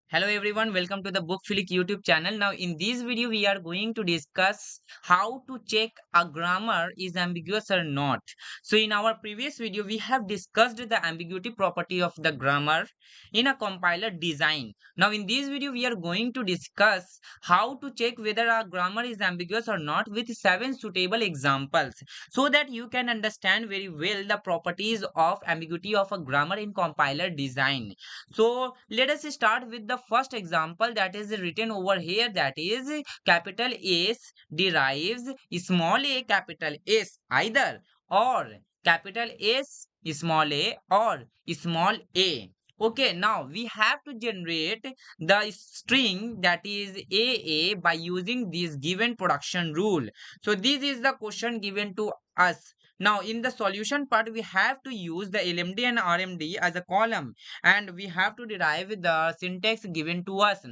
Hello everyone, welcome to the BOOKphilic YouTube channel. Now in this video we are going to discuss how to check a grammar is ambiguous or not. So in our previous video we have discussed the ambiguity property of the grammar in a compiler design. Now in this video we are going to discuss how to check whether a grammar is ambiguous or not with 7 suitable examples so that you can understand very well the properties of ambiguity of a grammar in compiler design. So let us start with the first example that is written over here, that is capital S derives small a capital S either, or capital S small a or small a. Okay, now we have to generate the string that is AA by using this given production rule. So this is the question given to us. Now in the solution part we have to use the LMD and RMD as a column, and we have to derive the syntax given to us.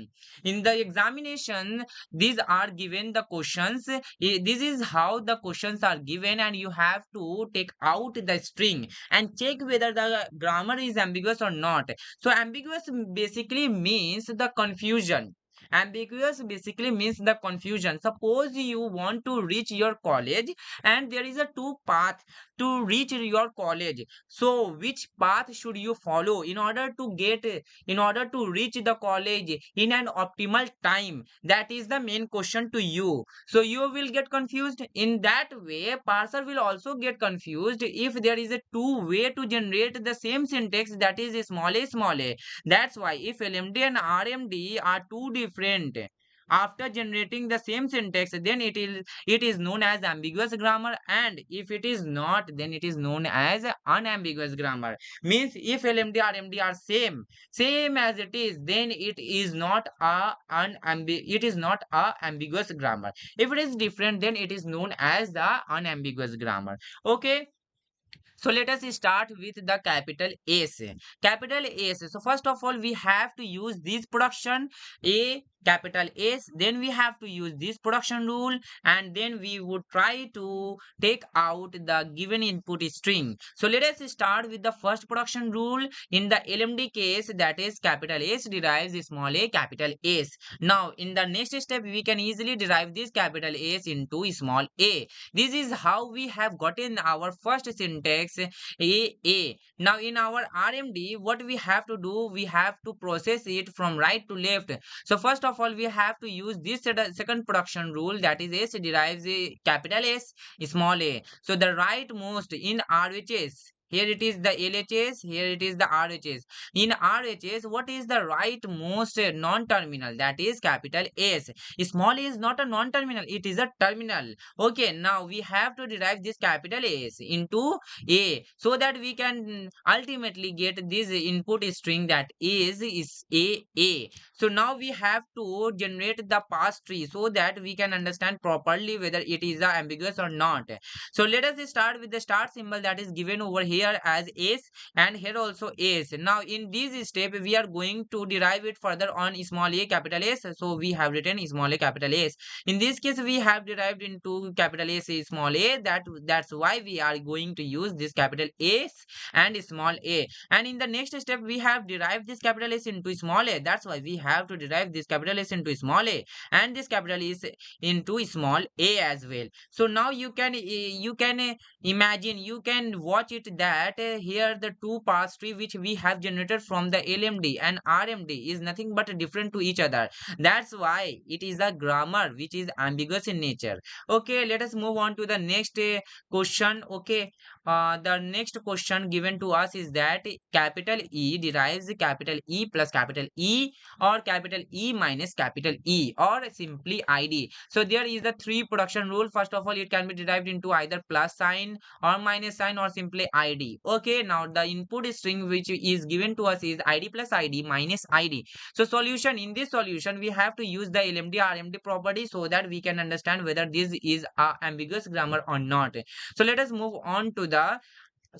In the examination, these are given the questions. This is how the questions are given, and you have to take out the string and check whether the grammar is ambiguous or not. So ambiguous basically means the confusion. Ambiguous basically means the confusion. Suppose you want to reach your college and there is a two path to reach your college. So which path should you follow in order to reach the college in an optimal time? That is the main question to you. So you will get confused. In that way parser will also get confused if there is a two way to generate the same syntax, that is small a. That's why if LMD and RMD are two different, after generating the same syntax, then it is known as ambiguous grammar, and if it is not, then it is known as unambiguous grammar. Means if LMD RMD are same as it is, then it is not a ambiguous grammar. If it is different, then it is known as the unambiguous grammar. Okay, so let us start with the capital S. Capital S. So first of all, we have to use this production A capital S. Then we have to use this production rule, and then we would try to take out the given input string. So let us start with the first production rule. In the LMD case, that is capital S derives small a capital S. Now in the next step, we can easily derive this capital S into small a. This is how we have gotten our first syntax A. Now in our RMD, what we have to do, we have to process it from right to left. So first of all, we have to use this second production rule, that is S derives a capital S small a. So the rightmost in RHS, here it is the LHS, here it is the RHS. In RHS, what is the rightmost non-terminal? That is capital S. Small a is not a non-terminal, it is a terminal. Okay, now we have to derive this capital S into A so that we can ultimately get this input string, that is A. So now we have to generate the pass tree so that we can understand properly whether it is ambiguous or not. So let us start with the start symbol that is given over here as S, and here also S. Now in this step we are going to derive it further on small a capital S. So we have written small a capital S. In this case we have derived into capital S is small a, that's why we are going to use this capital S and small a. And in the next step we have derived this capital S into small a, that's why we have to derive this capital S into small a, and this capital is into small a as well. So now you can imagine, you can watch it that here the two pass tree which we have generated from the LMD and RMD is nothing but different to each other. That's why it is a grammar which is ambiguous in nature. Okay, let us move on to the next question. Okay, the next question given to us is that capital E derives capital E plus capital E, or capital E minus capital E, or simply ID. So there is a three production rule. First of all, it can be derived into either plus sign or minus sign or simply ID. Okay, now the input string which is given to us is ID plus ID minus ID. So solution, in this solution we have to use the LMD RMD property so that we can understand whether this is a ambiguous grammar or not. So let us move on to the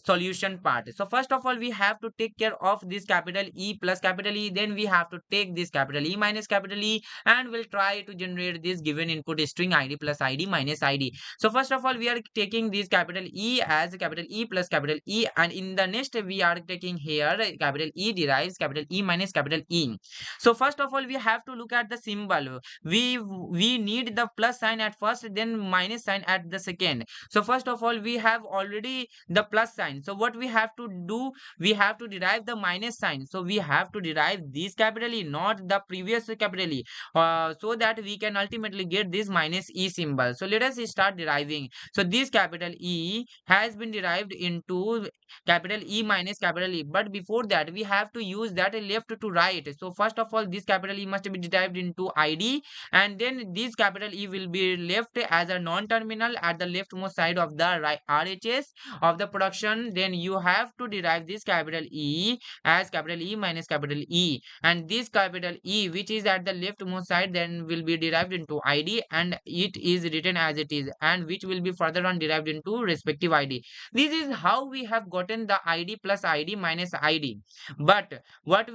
solution part. So first of all, we have to take care of this capital E plus capital E, then we have to take this capital E minus capital E, and we'll try to generate this given input string id plus id minus id. So first of all, we are taking this capital E as capital E plus capital E, and in the next we are taking here capital E derives capital E minus capital E. So first of all, we have to look at the symbol. We need the plus sign at first, then minus sign at the second. So first of all, we have already the plus sign. So what we have to do, we have to derive the minus sign. So we have to derive this capital E, not the previous capital E, so that we can ultimately get this minus E symbol. So let us start deriving. So this capital E has been derived into capital E minus capital E. But before that, we have to use that left to right. So first of all, this capital E must be derived into ID, and then this capital E will be left as a non-terminal at the leftmost side of the right RHS of the production. Then you have to derive this capital E as capital E minus capital E, and this capital E which is at the leftmost side then will be derived into ID, and it is written as it is, and which will be further on derived into respective ID. This is how we have gotten the ID plus ID minus ID. But what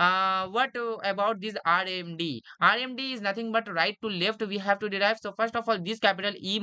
about this RMD? RMD is nothing but right to left we have to derive. So first of all, this capital E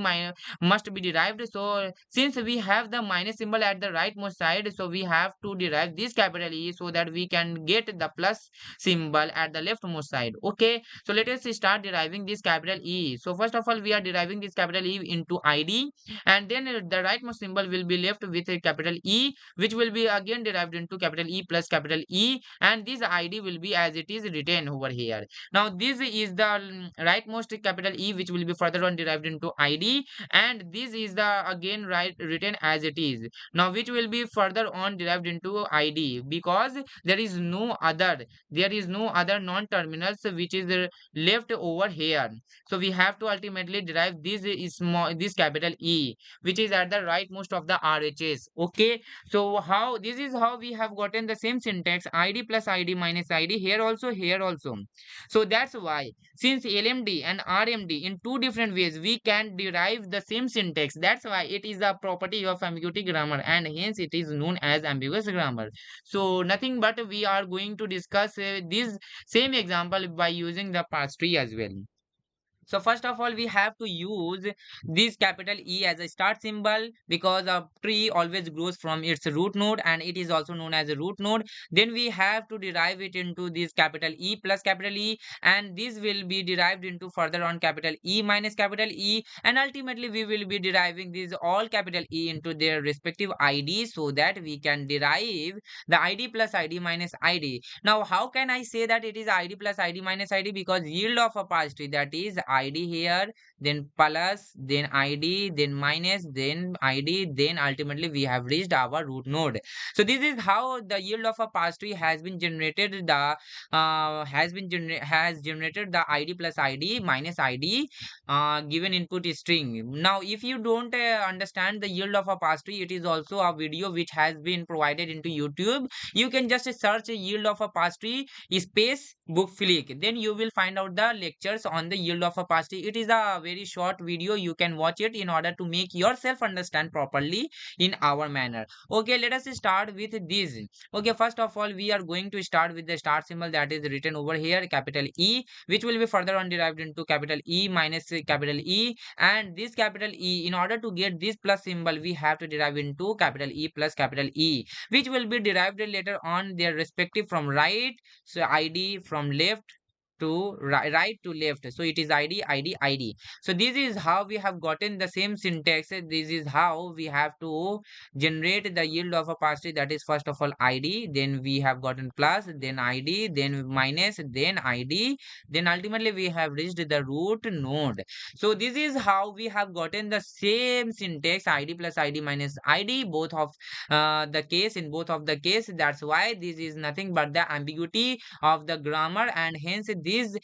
must be derived. So since we have the minus symbol at the rightmost side, so we have to derive this capital E so that we can get the plus symbol at the leftmost side. Okay, so let us start deriving this capital E. So first of all, we are deriving this capital E into ID, and then the rightmost symbol will be left with a capital E, which will be again derived into capital E plus capital E, and this ID will be as it is written over here. Now this is the rightmost capital E, which will be further on derived into ID, and this is the again right written as it is now, which will be further on derived into ID, because there is no other non-terminals which is left over here. So we have to ultimately derive this capital E, which is at the rightmost of the RHS. Okay, so how this is how we have gotten the same syntax ID plus ID minus ID here also, here also. So that's why, since LMD and RMD in two different ways we can derive the same syntax, that's why it is a property of ambiguity grammar, and hence it is known as ambiguous grammar. So nothing but we are going to discuss this same example by using the parse tree as well. So first of all, we have to use this capital E as a start symbol, because a tree always grows from its root node, and it is also known as a root node. Then we have to derive it into this capital E plus capital E, and this will be derived into further on capital E minus capital E, and ultimately we will be deriving these all capital E into their respective ID, so that we can derive the ID plus ID minus ID. Now, how can I say that it is ID plus ID minus ID? Because yield of a parse tree, that is ID here, then plus, then ID, then minus, then ID, then ultimately we have reached our root node. So this is how the yield of a parse tree has been generated. The has generated the ID plus ID minus ID given input string. Now, if you don't understand the yield of a parse tree, it is also a video which has been provided into YouTube. You can just search a yield of a parse tree space BOOKphilic, then you will find out the lectures on the yield of a parse tree. It is a very short video, you can watch it in order to make yourself understand properly in our manner. Okay, let us start with this. Okay, first of all, we are going to start with the start symbol that is written over here, capital E, which will be further on derived into capital E minus capital E, and this capital E, in order to get this plus symbol, we have to derive into capital E plus capital E, which will be derived later on their respective from right. So ID from left to right to left, so it is ID ID ID. So this is how we have gotten the same syntax. This is how we have to generate the yield of a parse tree, that is first of all ID, then we have gotten plus, then ID, then minus, then ID, then ultimately we have reached the root node. So this is how we have gotten the same syntax ID plus ID minus ID, both of the case, in both of the case. That's why this is nothing but the ambiguity of the grammar, and hence this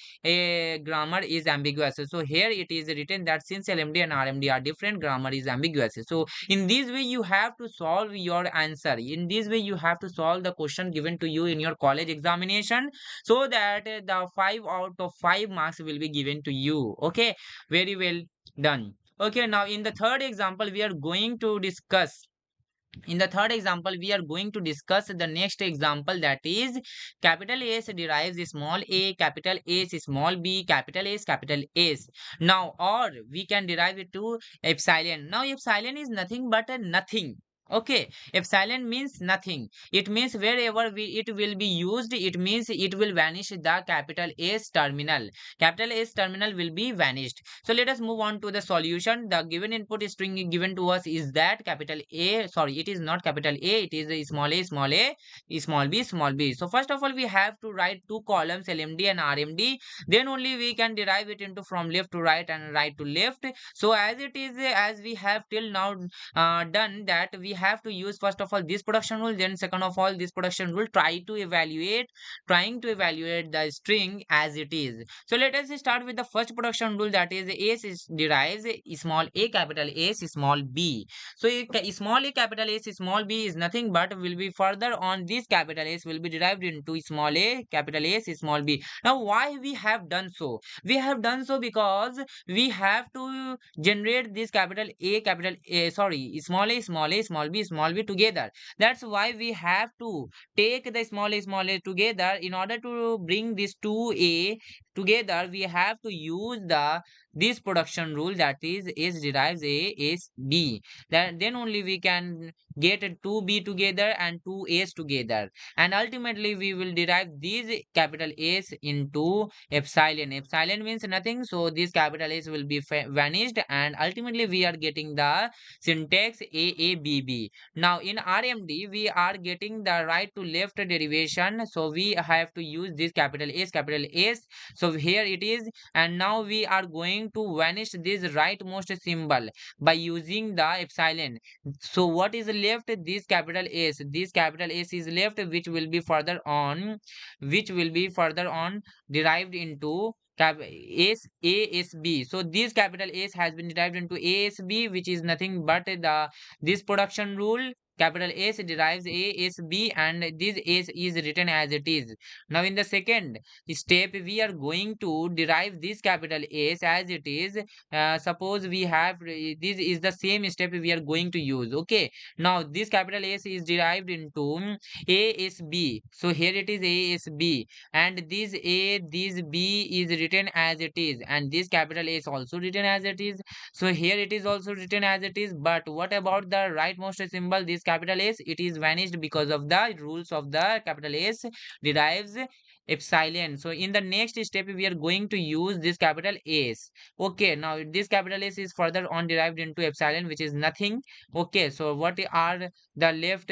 grammar is ambiguous. So here it is written that since LMD and RMD are different, grammar is ambiguous. So in this way you have to solve your answer, in this way you have to solve the question given to you in your college examination, so that the 5 out of 5 marks will be given to you. Okay, very well done. Okay, now in the third example we are going to discuss In the third example, we are going to discuss the next example, that is capital S derives small a, capital S, small b, capital S, capital S. Now, or we can derive it to epsilon. Now, epsilon is nothing but a nothing. Okay, epsilon means nothing. It means wherever it will be used, it means it will vanish the capital S terminal. Capital S terminal will be vanished. So let us move on to the solution. The given input string given to us is that capital A, sorry, it is not capital A, it is a, small a, small b, small b. So first of all, we have to write two columns, LMD and RMD. Then only we can derive it into from left to right and right to left. So as it is, as we have till now done that, we have to use first of all this production rule, then second of all this production rule, trying to evaluate the string as it is. So let us start with the first production rule, that is S is derives small a, capital S, small b. So small a, capital S, small b is nothing but will be further on this capital S will be derived into small a, capital S, small b. Now why we have done so? We have done so because we have to generate this capital A, capital A, sorry, small a, small a, small b together. That's why we have to take the small a together. In order to bring this 2a together, we have to use the this production rule, that is S derives A is B. Then only we can get a 2b together and 2a's together, and ultimately we will derive these capital S into epsilon. Epsilon means nothing, so this capital S will be vanished, and ultimately we are getting the syntax AABB. Now in RMD we are getting the right to left derivation, so we have to use this capital S, capital S. So here it is, and now we are going to vanish this rightmost symbol by using the epsilon. So what is left? This capital S, this capital S is left, which will be further on, derived into ASB. So this capital S has been derived into ASB, which is nothing but the this production rule, capital S derives ASB, and this S is written as it is. Now in the second step, we are going to derive this capital S as it is. Suppose we have this is the same step we are going to use. Okay, now this capital S is derived into ASB. So here it is ASB, and this B is written as it is, and this capital S also written as it is. So here it is also written as it is, but what about the rightmost symbol, this capital S? It is vanished because of the rules of the capital S derives epsilon. So in the next step, we are going to use this capital S. Okay, now this capital S is further on derived into epsilon, which is nothing. Okay, so what are the left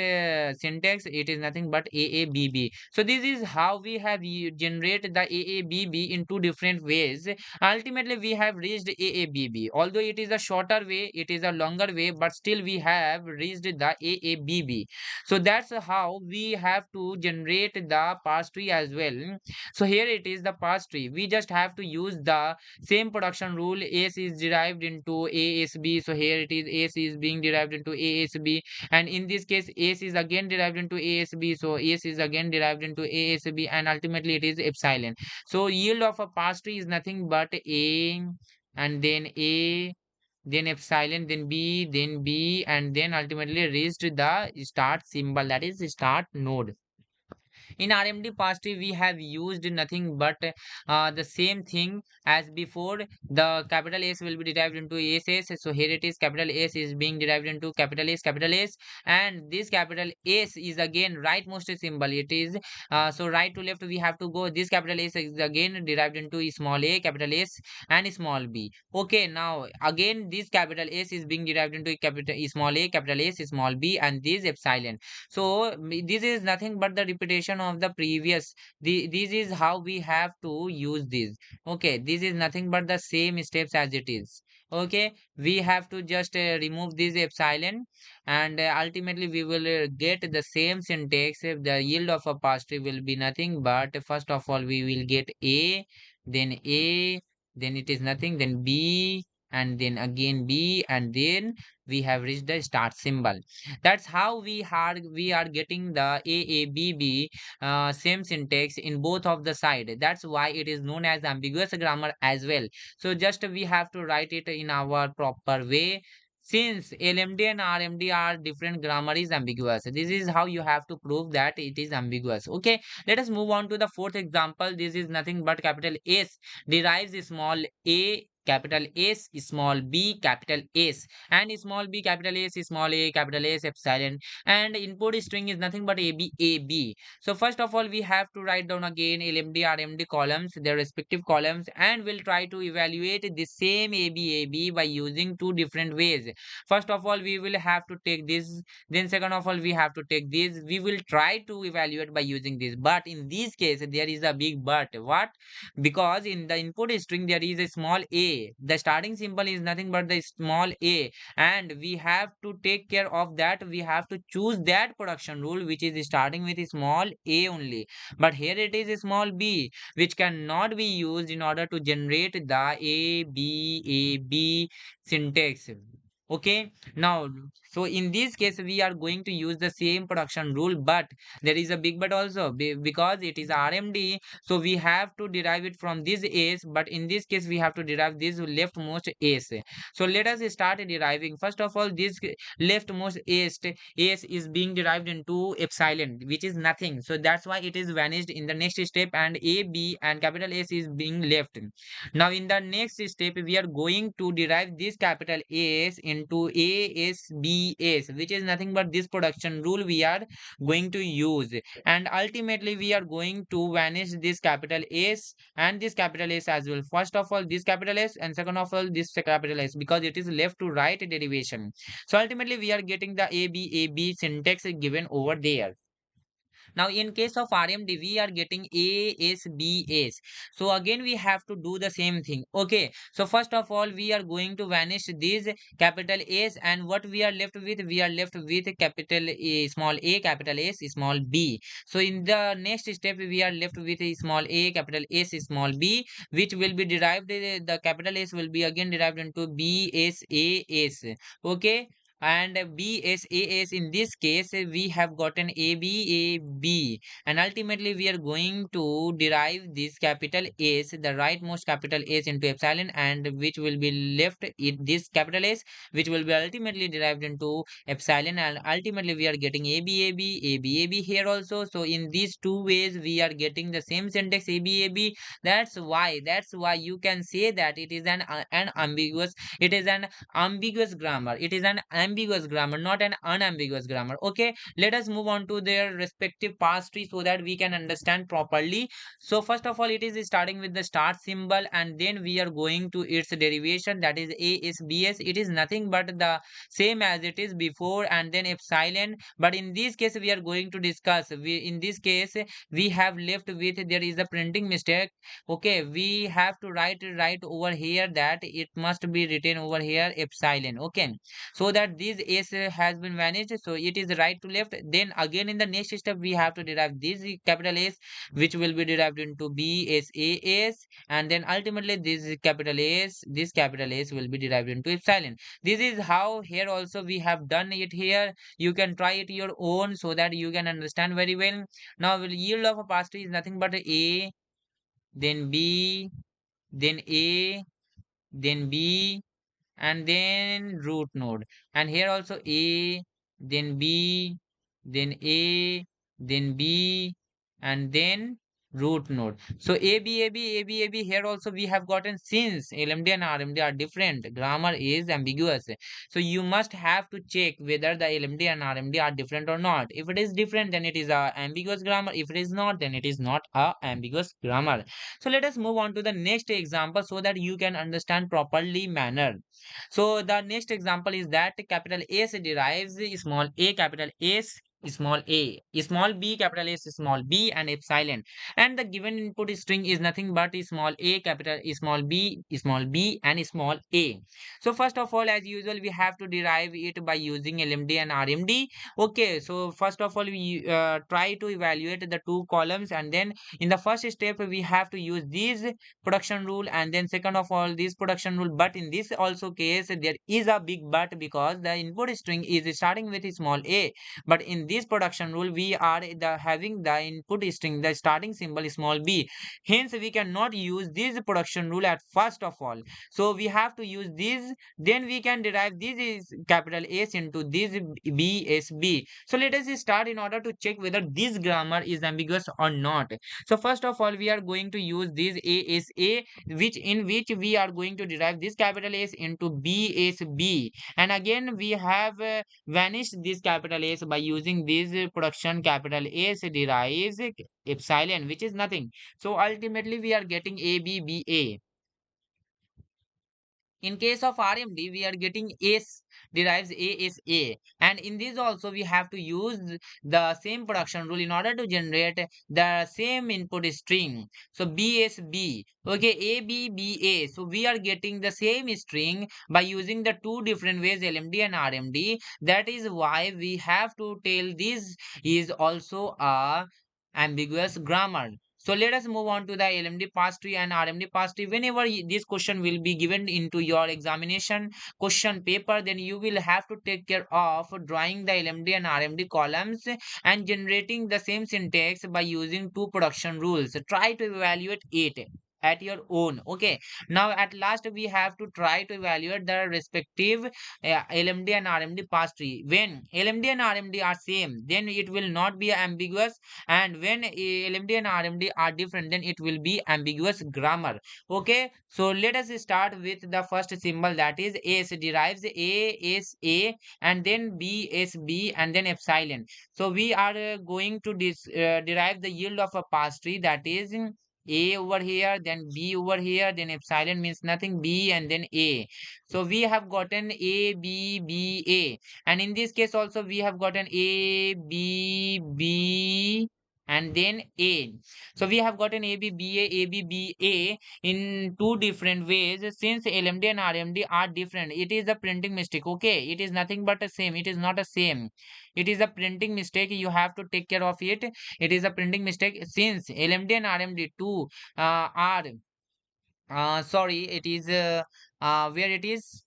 syntax? It is nothing but AABB. So this is how we have generated the AABB in two different ways. Ultimately we have reached AABB, although it is a shorter way, it is a longer way, but still we have reached the AABB. So that's how we have to generate the parse tree as well. So here it is the parse tree. We just have to use the same production rule. S is derived into ASB, so here it is S is being derived into ASB, and in this case S is again derived into ASB, so S is again derived into ASB, and ultimately it is epsilon. So yield of a parse tree is nothing but A, and then A, then epsilon, then B, then B, and then ultimately reached the start symbol, that is start node. In RMD parse tree, we have used nothing but the same thing as before. The capital S will be derived into SS. So here it is, capital S is being derived into capital S, and this capital S is again rightmost symbol. It is so right to left we have to go. This capital S is again derived into small a, capital S, and small b. Okay, now again this capital S is being derived into capital small a, capital S, small b, and this epsilon. So this is nothing but the repetition of the previous. This is how we have to use this. Okay, this is nothing but the same steps as it is. Okay, we have to just remove this epsilon, and ultimately we will get the same syntax. The yield of a parse tree will be nothing but, first of all we will get A, then it is nothing, then B, and then again B, and then we have reached the start symbol. That's how we are getting the AABB same syntax in both of the side. That's why it is known as ambiguous grammar as well. So just we have to write it in our proper way. since LMD and RMD are different, grammar is ambiguous. This is how you have to prove that it is ambiguous. Okay, let us move on to the fourth example. This is nothing but capital S derives small a capital S small b capital S and small b capital S small a capital S epsilon, and input string is nothing but AB. So first of all we have to write down again LMD RMD columns, their respective columns, and we'll try to evaluate the same AB by using two different ways. First of all we will have to take this, then second of all we have to take this. We will try to evaluate by using this, but in this case there is a big but. What? Because in the input string there is a small a, the starting symbol is nothing but the small a, and we have to take care of that. We have to choose that production rule which is starting with a small a only, but here it is a small b which cannot be used in order to generate the a b syntax. Okay, now so in this case we are going to use the same production rule, but there is a big but also, because it is RMD, so we have to derive it from this a's, but in this case we have to derive this leftmost a's. So let us start deriving. First of all, this leftmost a's is being derived into epsilon, which is nothing, so that's why it is vanished in the next step, and a b and capital S is being left. Now in the next step we are going to derive this capital S into ASBS, which is nothing but this production rule we are going to use, and ultimately we are going to vanish this capital S and this capital S as well. First of all this capital S, and second of all this capital S, because it is left to right derivation. So ultimately we are getting the AB syntax given over there. Now in case of RMD we are getting ASBS. So again we have to do the same thing. Okay, so first of all we are going to vanish this capital S, and what we are left with, we are left with capital A small a capital S small b. So in the next step we are left with a small a capital S small b, which will be derived, the capital S will be again derived into BSAS. Okay, and BSAS, in this case we have gotten ABAB, and ultimately we are going to derive this capital S, the rightmost capital S, into epsilon, and which will be left in this capital S, which will be ultimately derived into epsilon, and ultimately we are getting ABAB here also. So in these two ways we are getting the same syntax ABAB. That's why you can say that it is an ambiguous, it is an ambiguous grammar. It is an ambiguous grammar, not an unambiguous grammar. Okay, let us move on to their respective past tree so that we can understand properly. So first of all it is starting with the start symbol, and then we are going to its derivation, that is ASBS. It is nothing but the same as it is before, and then epsilon, but in this case we are going to discuss, in this case we have left with, there is a printing mistake. Okay, we have to write over here that it must be written over here epsilon. Okay, so that this s has been vanished, so it is right to left. Then again in the next step we have to derive this capital S, which will be derived into BSAS, and then ultimately this capital S will be derived into epsilon. This is how here also we have done it here. You can try it your own so that you can understand very well. Now yield of a past is nothing but a, then B, then A, then B, and then root node. And here also A, then B, then A, then B, and then root node. So A B here also we have gotten, since LMD and RMD are different, grammar is ambiguous. So you must have to check whether the LMD and RMD are different or not. If it is different, then it is a ambiguous grammar. If it is not, then it is not a ambiguous grammar. So let us move on to the next example so that you can understand properly manner. So the next example is that capital S derives small a capital S small b capital S small b and epsilon, and the given input string is nothing but small a capital small b and small a. So first of all, as usual, we have to derive it by using LMD and RMD. Okay, so first of all we try to evaluate the two columns, and then in the first step we have to use these production rule, and then second of all this production rule. But in this also case there is a big but, because the input string is starting with a small a, but in this production rule, we are having the input string, the starting symbol is small b. Hence, we cannot use this production rule at first of all. So we have to use this. Then we can derive this is capital S into this B S B. So let us start in order to check whether this grammar is ambiguous or not. So first of all, we are going to use this ASA, which we are going to derive this capital S into BSB. And again, we have vanished this capital S by using this production capital S derives epsilon, which is nothing. So ultimately, we are getting ABBA. In case of RMD, we are getting S derives ASA. And in this also, we have to use the same production rule in order to generate the same input string. So BSB, okay, ABBA. So we are getting the same string by using the two different ways, LMD and RMD. That is why we have to tell this is also a ambiguous grammar. So let us move on to the LMD pass tree and RMD pass tree. Whenever this question will be given into your examination question paper, then you will have to take care of drawing the LMD and RMD columns and generating the same syntax by using two production rules. Try to evaluate it at your own. Okay, now at last we have to try to evaluate the respective LMD and RMD pass tree. When LMD and RMD are same, then it will not be ambiguous, and when LMD and RMD are different, then it will be ambiguous grammar. Okay, so let us start with the first symbol, that is S derives ASA and then BSB and then epsilon. So we are going to derive the yield of a pass tree, that is A over here, then B over here, then epsilon means nothing, B and then A. So we have gotten A, B, B, A. And in this case also we have gotten A, B, B, and then A. So we have gotten A, B, B, A, A, B, B, A in two different ways. Since LMD and RMD are different, it is a printing mistake. Okay, it is nothing but a same. It is not a same. It is a printing mistake. You have to take care of it. It is a printing mistake since LMD and RMD two are sorry. It is where it is.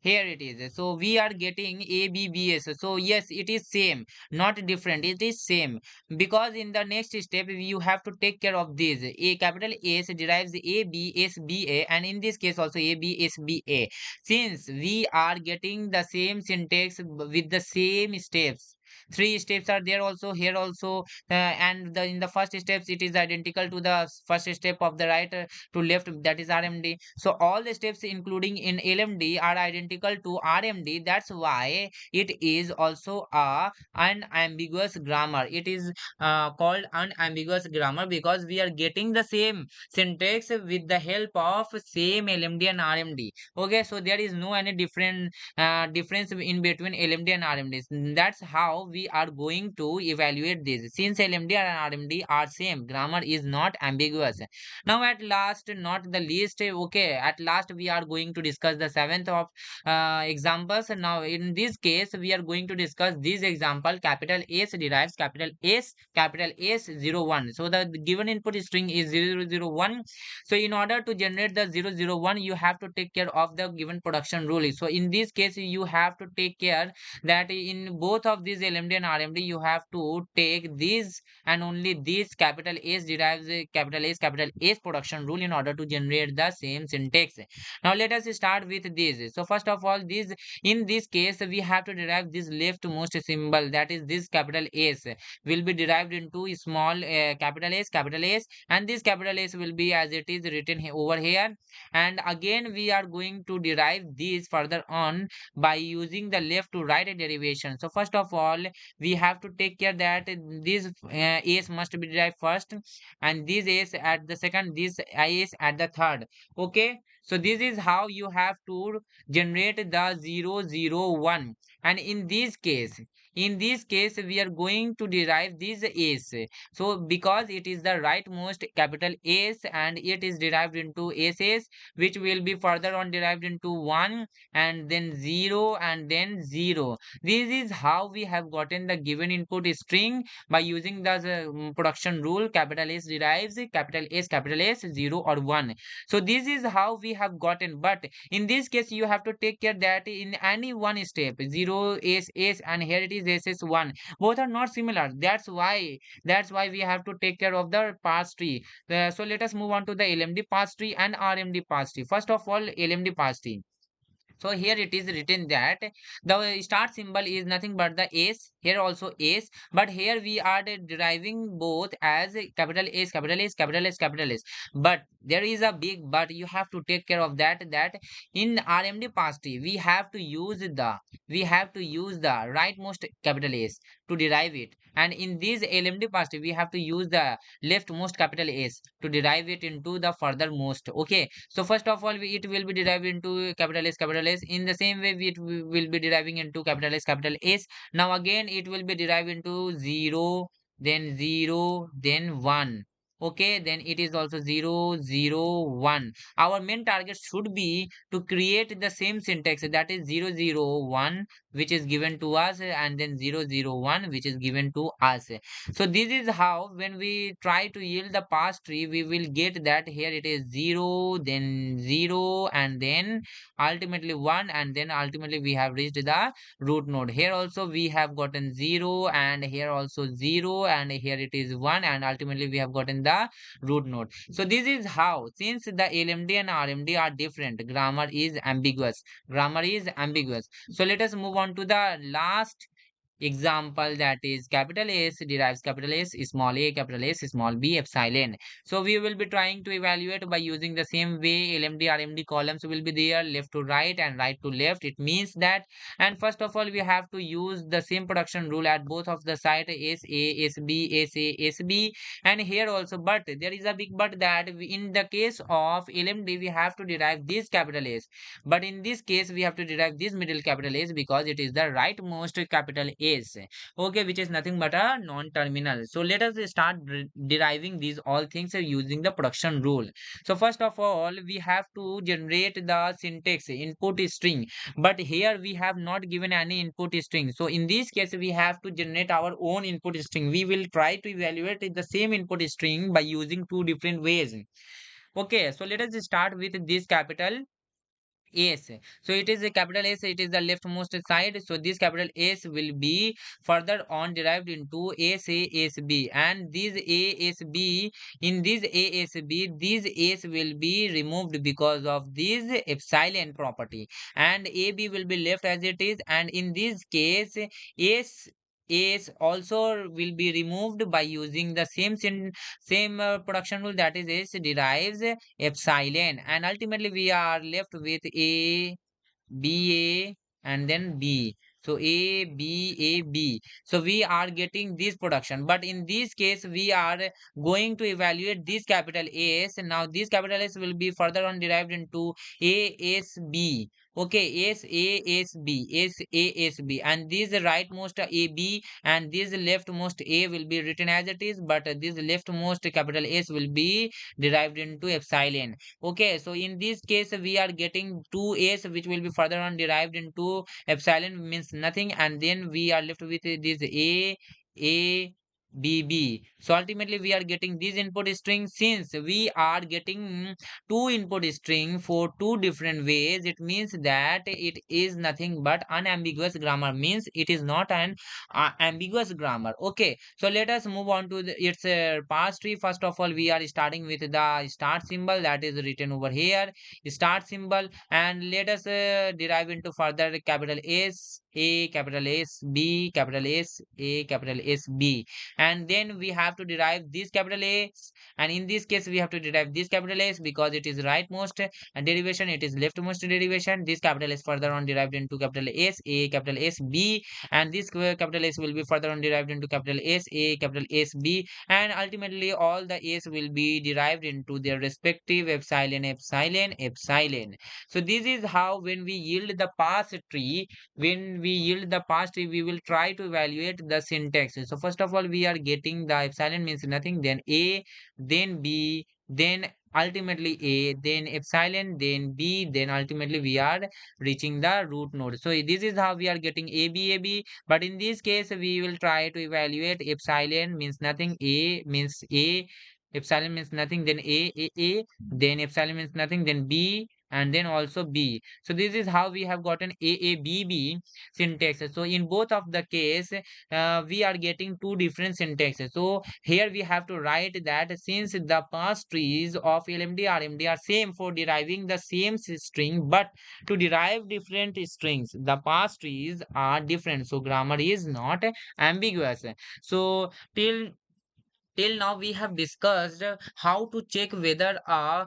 Here it is. So we are getting ABBS. So yes, it is same, not different. It is same because in the next step you have to take care of this. A capital S derives ABSBA, and in this case also ABSBA. Since we are getting the same syntax with the same steps. Three steps are there also here also, and in the first steps it is identical to the first step of the right to left, that is RMD. So all the steps including in LMD are identical to RMD. That's why it is also a unambiguous grammar. It is called unambiguous grammar because we are getting the same syntax with the help of same LMD and RMD. Okay, so there is no any difference in between LMD and RMD. That's how we are going to evaluate this. Since LMD and RMD are same, grammar is not ambiguous. Now at last, not the least, okay, at last we are going to discuss the seventh of examples. Now in this case we are going to discuss this example, capital S derives capital S 01. So the given input string is 001. So in order to generate the 001, you have to take care of the given production rule. So in this case you have to take care that in both of these LMD and RMD you have to take this and only this capital S derives capital S production rule in order to generate the same syntax. Now let us start with this. So first of all, this in this case we have to derive this leftmost symbol, that is this capital S will be derived into small capital S, and this capital S will be as it is written over here. And again we are going to derive this further on by using the left to right derivation. So first of all, we have to take care that this S must be derived first, and this S at the second, this is at the third. Okay, so this is how you have to generate the 001. And in this case we are going to derive this S. So because it is the rightmost capital S and it is derived into SS, which will be further on derived into 1 and then 0 and then 0. This is how we have gotten the given input string by using the production rule, capital S derives capital S 0 or 1. So this is how we have gotten, but in this case you have to take care that in any one step, 0 s s, and here it is s s 1. Both are not similar. That's why we have to take care of the parse tree. So let us move on to the LMD parse tree and RMD parse tree. First of all, LMD parse tree. So here it is written that the start symbol is nothing but the s, here also s, but here we are deriving both as capital S, capital S, capital S, capital S. But there is a big but. You have to take care of that in RMD parse tree we have to use the rightmost capital S to derive it, and in this LMD parse tree we have to use the leftmost capital S to derive it into the furthermost. Okay, so first of all, it will be derived into capital S, capital S. In the same way, we will be deriving into capital S, capital S. Now again, it will be derived into 0, then 1. Okay, then it is also 0, 0, 1. Our main target should be to create the same syntax, that is 0, 0, 1, which is given to us, and then 0, 0, 1, which is given to us. So this is how when we try to yield the parse tree, we will get that here it is 0, then 0, and then ultimately 1, and then ultimately we have reached the root node. Here also we have gotten 0, and here also 0, and here it is 1, and ultimately we have gotten the root node. So this is how, since the LMD and RMD are different, grammar is ambiguous. Grammar is ambiguous. So let us move on to the last example, that is capital S derives capital S, small a, capital S, small b, epsilon. So we will be trying to evaluate by using the same way. LMD RMD columns will be there, left to right and right to left. It means that, and first of all we have to use the same production rule at both of the side, S A, S B, S A, S B, and here also. But there is a big but, that in the case of LMD we have to derive this capital S, but in this case we have to derive this middle capital S because it is the rightmost capital S. Okay, which is nothing but a non-terminal. So let us start deriving these all things using the production rule. So first of all we have to generate the syntax input string, but here we have not given any input string. So in this case we have to generate our own input string. We will try to evaluate the same input string by using two different ways. Okay, so let us start with this capital S. So it is a capital S, it is the leftmost side. So this capital S will be further on derived into S A S B, and this A S B, in this A S B, this S will be removed because of this epsilon property, and A B will be left as it is, and in this case S also will be removed by using the same production rule, that is S derives epsilon, and ultimately we are left with a b a and then b. So a b a b, so we are getting this production, but in this case we are going to evaluate this capital S. Now this capital S will be further on derived into a s b. Okay, s a s b, s a s b, and this rightmost a b and this leftmost a will be written as it is, but this leftmost capital S will be derived into epsilon. Okay, so in this case we are getting 2s which will be further on derived into epsilon, means nothing, and then we are left with this a b b. So ultimately we are getting this input string. Since we are getting two input string for two different ways, it means that it is nothing but unambiguous grammar, means it is not an ambiguous grammar. Okay, so let us move on to its parse tree. First of all we are starting with the start symbol that is written over here, start symbol, and let us derive into further capital S A, capital S B, capital S A, capital S B, and then we have to derive this capital S, and in this case we have to derive this capital S because it is rightmost and derivation, it is leftmost derivation. This capital S further on derived into capital S A, capital S B, and this capital S will be further on derived into capital S A, capital S B, and ultimately all the S will be derived into their respective epsilon, epsilon, epsilon. So this is how when we yield the parse tree, we will try to evaluate the syntax. So first of all we are getting the epsilon means nothing, then A, then B, then ultimately A, then epsilon, then B, then ultimately we are reaching the root node. So this is how we are getting A B A B, but in this case we will try to evaluate epsilon means nothing, A means A, epsilon means nothing, then A, then epsilon means nothing, then B, and then also B. So this is how we have gotten AABB syntax. So in both of the case, we are getting two different syntaxes. So here we have to write that since the parse trees of LMD RMD are same for deriving the same string, but to derive different strings, the parse trees are different. So grammar is not ambiguous. So till now we have discussed how to check whether a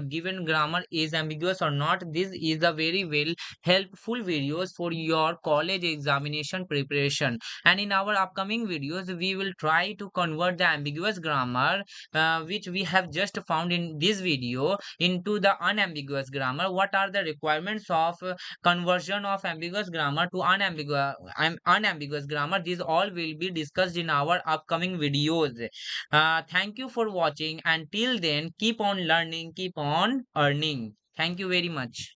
given grammar is ambiguous or not. This is a very well helpful videos for your college examination preparation, and in our upcoming videos we will try to convert the ambiguous grammar which we have just found in this video into the unambiguous grammar. What are the requirements of conversion of ambiguous grammar to unambiguous grammar? These all will be discussed in our upcoming videos. Thank you for watching. Until then, keep on learning, keep on earning. Thank you very much.